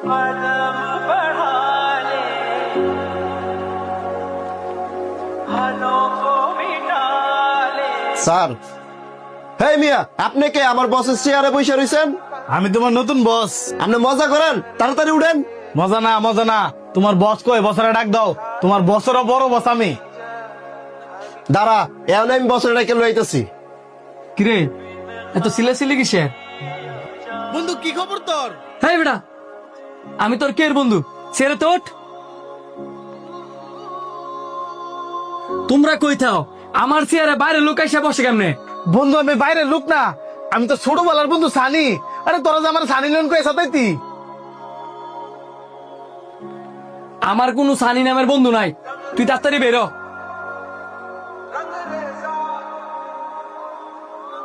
Sir, হেই মিয়া, আপনি কে আমার বসের চেয়ারে বসে রয়েছেন? আমি তোমার নতুন বস। আপনি মজা করেন, তাড়াতাড়ি উঠেন। মজা না, মজা না। তোমার বস কই? বসরে ডাক দাও। তোমার বসেরও বড় বস আমি। দাঁড়া, এখন আমি বসের ডাকে লইতেছি। কিরে এত সিলাসিলি কিসের? বন্ধু কি খবর তোর? হ্যাঁ বেটা, আমি তোর কের বন্ধু, ছেড়ে তো ওঠ। তোমরা কই থাও? আমার চেয়ারে বাইরে লোক এসে বসে কেমনে? বন্ধু আমি বাইরের লোক না, আমি তো ছোটবেলার বন্ধু সানি। আরে তোরা যে আমার সানি লোন কয়ে সাথে আমার কোনো সানি নামের বন্ধু নাই, তুই তাড়াতাড়ি বেরো।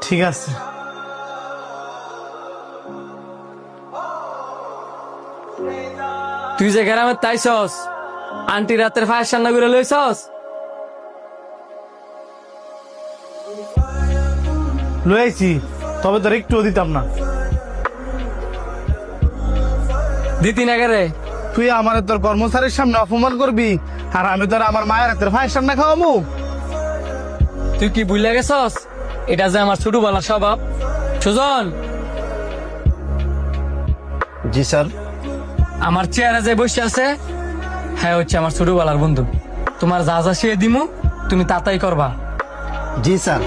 ঠিক আছে। তুই যে গ্রামে তাইছস, আন্টি রাতের ফায়ার সান্না করে লইছস। লয়েছি, তবে তোর একটুও দিতাম না। দিতি না কে রে? তুই আমার তোর কর্মচারীর সামনে অপমান করবি, আর আমি তোর আমার মায়ের হাতের ভাইয়ের সামনে খাওয়াবো? তুই কি ভুলে গেছস এটা যে আমার ছোটবেলার স্বভাব? সুজন, জি স্যার। আমার চেয়ারে যে বসে আছে হ্যাঁ হচ্ছে আমার ছোটবেলার বন্ধু। তোমার যা যা শিয়ে দিমু তুমি তাতাই করবা। জি স্যার।